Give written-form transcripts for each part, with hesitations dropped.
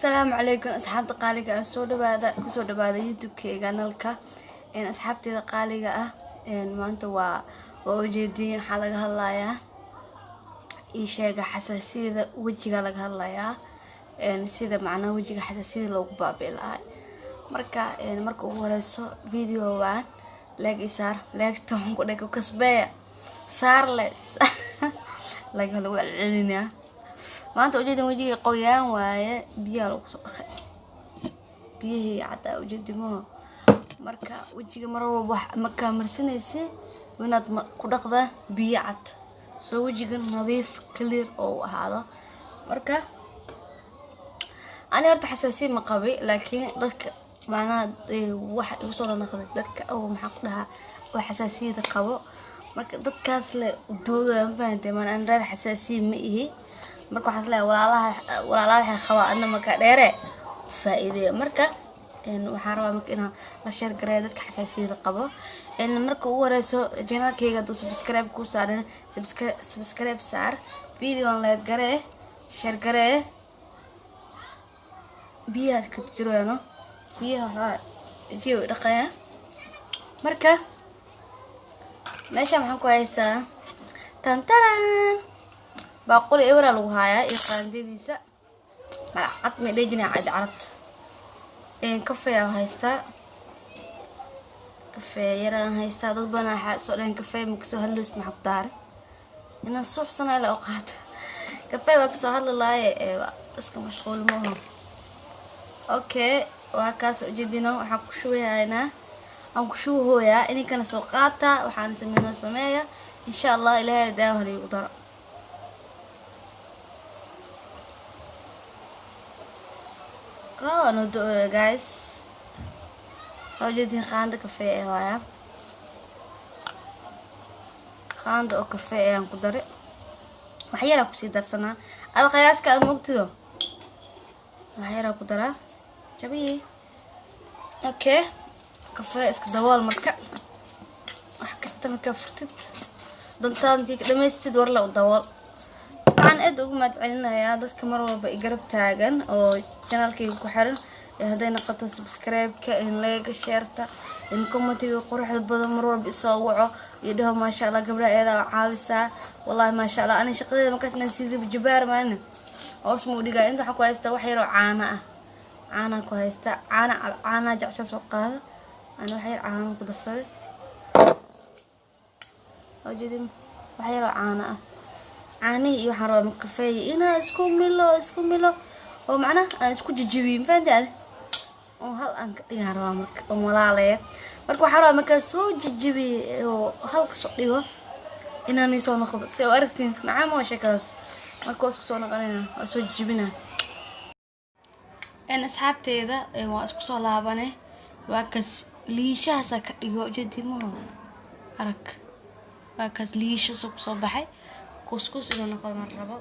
السلام عليكم أصحاب قالقة سودا بعد يوتيوب كيغانالكا إن أصحابتي قالقة إن ما أنتوا وجدين حلقة هلايا إيشاga حساسية وجهك لك هلايا إن سيدا معنا وجهك حساسية لو بابي لاي marka ugu horeyso video waan like isaar like toon ku dhig kasbaya saar le like lagu celcelinaa maanta ujeedin wajiga qoyaan waaye biyo lagu soo dhaqay biyihii cad ujeedimo marka wajiga mar walba wax marka marsanaysi inaad ku dhaqdaa biyo cad soo wajiga nadiif clear oo ahaado marka ani horta xasaasiye ma qabi laakiin dadka macnaha wax igu soo noqday dadka oo maxaa ku dhahaa oo xasaasiyada qabo marka dadkaas le dooda faantay man aan reer xasaasiye ma ihi marka waxa la walaalaha waxay qabaa anna marka dheere faa'iido marka waxaan rabaa marka inaan la share gareeyo dadka xasaasiyada qabo marka ugu horeyso channelkayga doo subscribe ku saaran subscribe saar video la garee share garee biyaha ka tirayno biyaha jiyo dhaqaya marka meesha waxaan ku haystaa tantaran baaquli eewra lagu hayaa iyo qaandadiisa malacad ma dhejina cad carabta kafee haystaa kafee yaraan haystaa dad badan waxa soo dhan kafee ma kasoo hadloos ma xaqdaar inaan suuxsana la qaata kafee waa kasoo hadlaaye iska mashquul maaha okay waa kaas ujeedina waxa ku shubaynaa aan ku shuuhooyaa in kana soo qaata waxaan sameeyaa insha Allah ilaahay daawo igu daro no guys ujeedin qaanda kafee waaya qaanda oo kafee aan ku daray wax yar ku sii darsanaa ad qiyaaska aad moogtido wax yar ku daraa jabi okay kafee iska dawool marka wax kasta marka furtid dantaadkii dhameystid war la dawool waxaan aad ugu mahadcelinayaa dadka mar walba i garab taagan oo channelkayga ku xiran haday noqoto subscribe-ka in like share-ta in comment-iga quruxda badan mar walba isoo waco iyo dhaho ma sha Allah gabdhaha eeda caawisa wallahi ma sha Allah ani shaqadeeda markaas inaan sidii jabaar maan oo dhigaa inta waxa ku haystaa wax yar oo caana ku haystaa caana jacsa soo qaada ana wax yar caana ku darsaday oo jeedin wax yar oo caana caani iyo waxaan rabaa kafee inaa isku milo oo macna aan isku jijibiin faantaade oo hal aan ka dhigaan rabaa marka oo walaaleeyo marka waxaan rabaa marka soo jijibi oo hal ka soo dhigo inaan soo noqdo si oo aragtiin macaan oo sheekadas marka isku soo noqonayna oo soo jijibina asxaabteeda waa isku soo laabanay waa kas liishaha ka dhigo jeedimo arag waa kas liisho soo baxay kuskus inuu noqdo mar rabo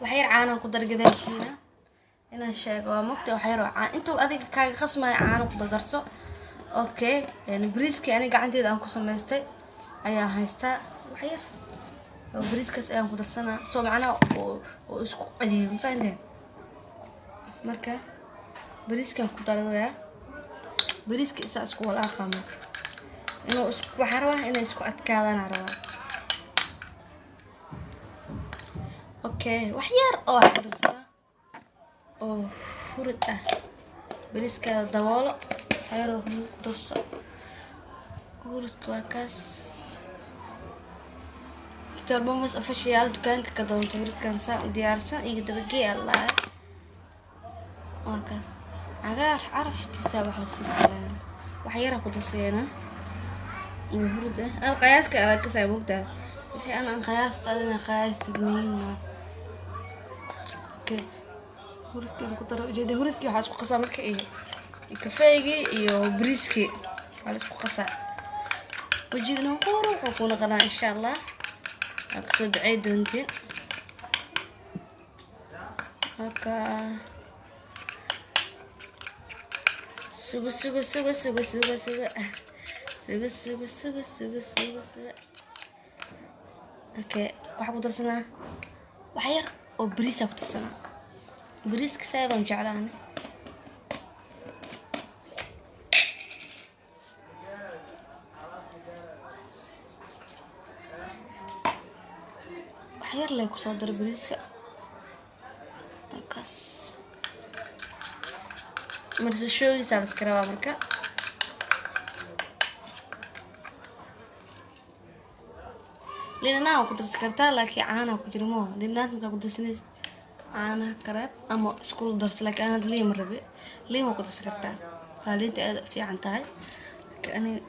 wax yar caana ku dargadaashiina inaan sheego waa magta wax yar caan intuu adiga kaaga qasmay caana ku darso okay briiski aniga gacanteeda aan ku sameystay ayaa haystaa wax yar oo briiskas ayaan ku darsanaa soo macnaa oo isku celiyo faanteen marka briiskan ku daraya briiska isaas ku wala qamo inuu isku waxarwa inay isku adkaadaan rabaa okay wax yar oo hadasana oo hurud briiska dawoolo xayro dosa hurudka waa kaas Starbucks official dukaanka ka doonto hurudkan saa diyaarsan iyo dabagee Allah waa kaas agaar caraftiisa wax la siistaa wax yar ku daseena hurud qiyaaska aad ka soo mugtaa wixii aan qiyaastad muhiim okay hurudkan ku daro jeedin hurudkii waxa isku qasaa marka iyo kafeeygi iyo briiski waxa isku qasaa wajigna wuxuu ku noqonaa insha Allah ka soo ducay doontiin haka sugo okay waxa ku darsanaa wax yar oo briis ku darsanaa بريسك سايدون جعلانه waxyar leh ku soo dar bariiska kaas marka shooyisa la iska rabaa marka لأننا كنت سكرتها لكن أنا كنت رموها لأننا كنت سنيس أنا كراب أما سكول درس لك أنا ليه مرة ليه ما كنت سكرتها فليه أنت في عنتاي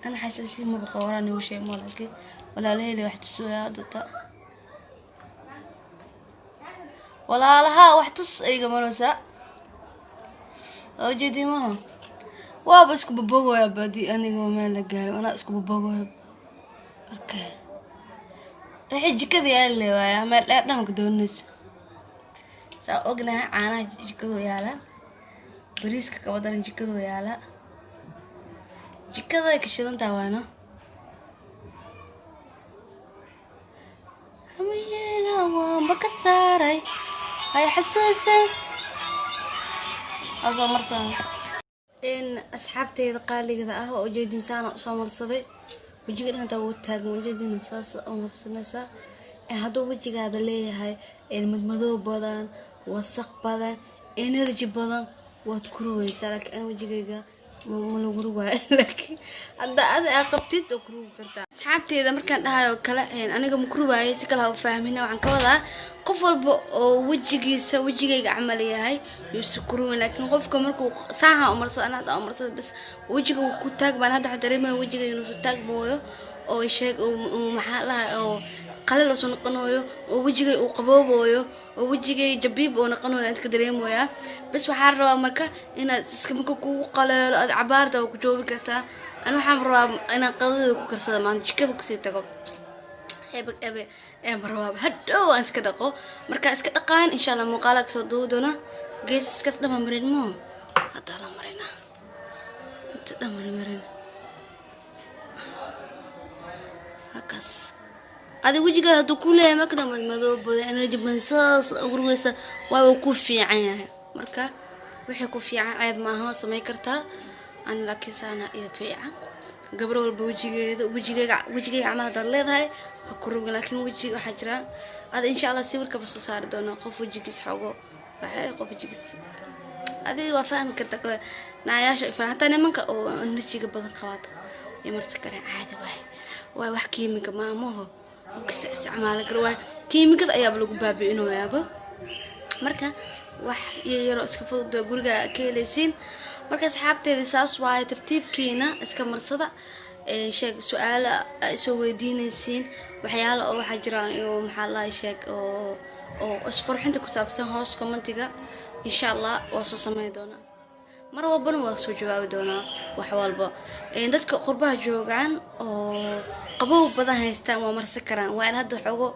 أنا حاسة ما بقوراني وشيء ما لك ولا ليه واحد تسوي هذا ولا لها واحد تص أي مرسا أو جدي ما وابس كببوغو يا بدي أنا ما لقى أنا اسكو ببوغو أوكي waxay jikada yaal leeyahay meel dheer dhan ka doonayso saa ognahay caanaha jikada yaala bariiska ka wadan jikada yaala jikada ay ka shidan tahay waana hamiyeega waa maka saaray ay xasuusan asoo marsan in asxaabteyda qaaliga ah oo jeedin saana soo marsaday wajiga inta uu taagan wajidina saas oo marsanaysa hadda wajigaada leeyahay madmadow badan wasaq badan energy badan waad ku ruwaysaa laakiin wajigayga ma lagu ruwaay laakiin hadda aad qabtid oo ku ruwi kartaa asxaabteeda markaan dhahayo kale aniga ma ku ruwaayay si kala u fahmina waxaan ka wadaa qof walba oo wajigiisa wajigayga camal yahay yuu ku ruway laakiin qofka markuu saaha u marsado anada u marsado bas wajiga uu ku taag baan hadda dareemay wajigayga inuu taag mooyo oo sheeg oo maxaa la oo qalal soo noqonayo oo wajigay uu qaboobayo oo wajigay jabiib oo noqonayo inta ka dareemoya bas waxaan rabaa marka inaad iska marka ku qaleelo aad cabaarta ku joobi kartaa أنا waxaan rabaa inaan qadada ku karsado maanta jikada ku sii tago marwaa hadhow aan iska dhaqo marka iska dhaqaan insha Allah muuqaalka soo duudona geeskas dhama marin mo hada la marina inta dhama marin hakas adi wajiga hadu ku leeyahay marka madmadow badan energy bansaas urweysa waa ku fiican yahay marka wixii ku fiican ayb maaha samay kartaa أنا لكن سانا يتفيعا قبل وجهي عمل هذا اللي هاي هكروج لكن وجهي حجرا هذا إن شاء الله سيورك بس صار دونا قف وجهي سحقه بحي قف وجهي هذا وفاهم كرتك نعيش فحتى أنا منك أو نشي قبل الخوات يمرتك عادي واي وحكي منك ما هو وكس استعمالك رواي كيمي كذا أيام لو بابي إنه يابا مركا wax yaro iska fudud guriga keeleysin marka asxaabteeda saas waay tartiibkiina iska marsada sheeg su'aalo soo weydiinaysiin waxyaalo oo waxa jira oo maxaa la sheeg oo isqorxinta ku saabsan hoos commentiga insha Allah waa soo sameey doona mar walbana waa soo jawaabi doona wax walba dadka qurbaha joogan oo qabow badan haystaan waa marsi karaan waa in hadda xogo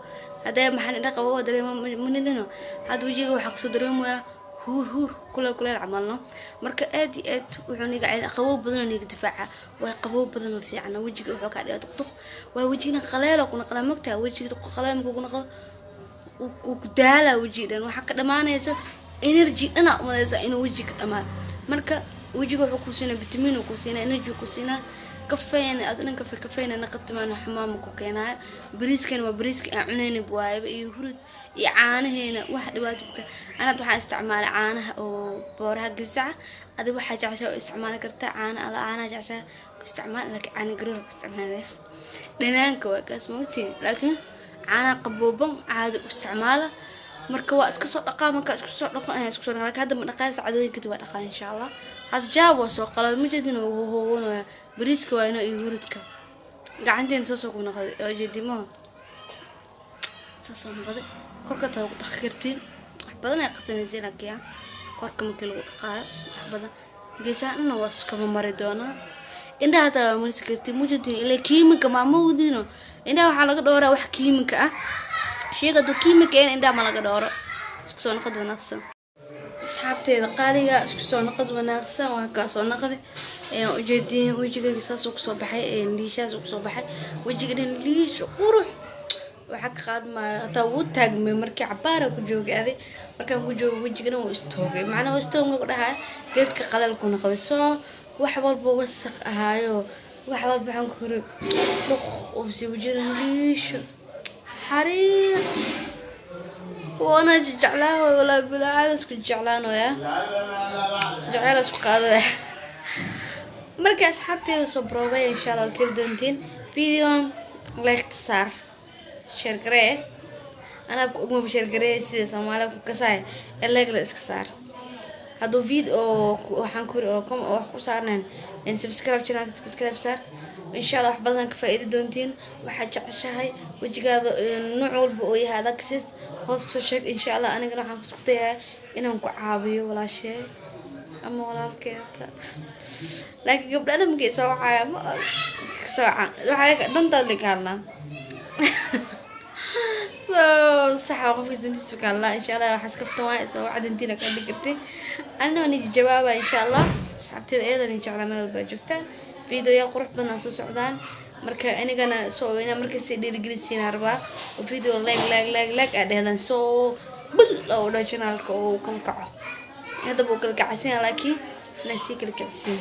هذا محل إنك قوة دريمة مننا هذا وجهه وحكسو دريمة هور كل عملنا مركا آدي وعني قاعد قوة بدنا نيجي دفاعها وقوة بدنا في عنا وجهه وحكا عليه تطخ ووجهنا قليل وكنا قلم مقتها وجهه قلم وكنا قل وكدالة وجهنا وحكا لما أنا يسوي إنرجي أنا ما يزا إنه وجهك أما مركا وجهه وحكوسينا فيتامين وكوسينا إنرجي وكوسينا كفينا أدنى كفينا نقدت معنا حمام كوكينا بريسكن وبريسك عنين بوايب يهرد يعانه هنا واحد واجبك أنا بروح استعمال عانه أو بورها جزعة هذا واحد عشان استعمال كرتا عانه على عانه عشان استعمال لك عن قرر استعماله لأنك وكاس موتين لكن عانه قبوبا عاد استعماله مركوا اسكسو دقا marka isku soo dhaqo aan isku soo dhaqo hadda dhaqaas cadooyinka dib dhaqaa insha Allah had jaabo soo qalal mujadin oo hoowno bariiska waa inoo iyo huridka gacanteen soo ku noqday oo jeedimo soo noqday korka taw dhaq kartiin wax badan ay qasanayeen agiya korka markii lagu dhaqaayo wax badan geesaana waa iska mari doona indhaha taa markii kartiin mujadin ilaa kiimika ma moodino indhaha waxa laga dhooraa wax kiimika ah شيء قدو كيميكا إن عندها ملاقة دورة اسكسو نقد ونقصا أصحابتي قالية اسكسو نقد ونقصا وهكاسو نقد وجدين وجيك قصاص وكسو بحي ليشاس وكسو بحي وجيك ليش وروح waxa ka qaadmaayo hataa wuu taagmay markii cabaara ku joogay adi markaan ku joogo wejigana wuu istoogay macnaha istoogma ku dhahaa geedka qalalku noqday soo wax walba wasaq ahaayo wax walba waxaan ku hore dhuq oo si wajina liisho xariir وانا جعلاه ولا بلا عاد اسكو جعلانو يا جعل اسكو قادو marka asxaabteeda soo broobay insha Allah kala doontiin video like تصار share garee ana ugu share garee sida Soomaaliya ku kasay like la iska saar haduu video waxaan ku wax ku saarnaan in subscribe channel subscribe saar insha Allah wax badan ka faa'iido doontiin waxa jeceshahay wajigaada nooc walba oo yahay adagsis hoos ku soo sheeg insha Allah anigana waxaan isku dayaa inaan ku caawiyo walaashay ama walaalkeeda laakiin gabdhaha markay soo wacaya ma waxa danta ligaana so saxa qofkii sintiisa ka Allah insha Allah waxa iska ftaan soo wacdintiina ka dhigtay anoo niji jawaaba insha Allah asxaabteeda eedan insha Allah meel ba joogtaan video ya qurux badan soo socdaan marka anigana soo weena markay si dhiirigelisiin arba video like adeedan soo bul oo channelka oo kan kaco هذا بوكل كعسين لكن نسيك الكعسين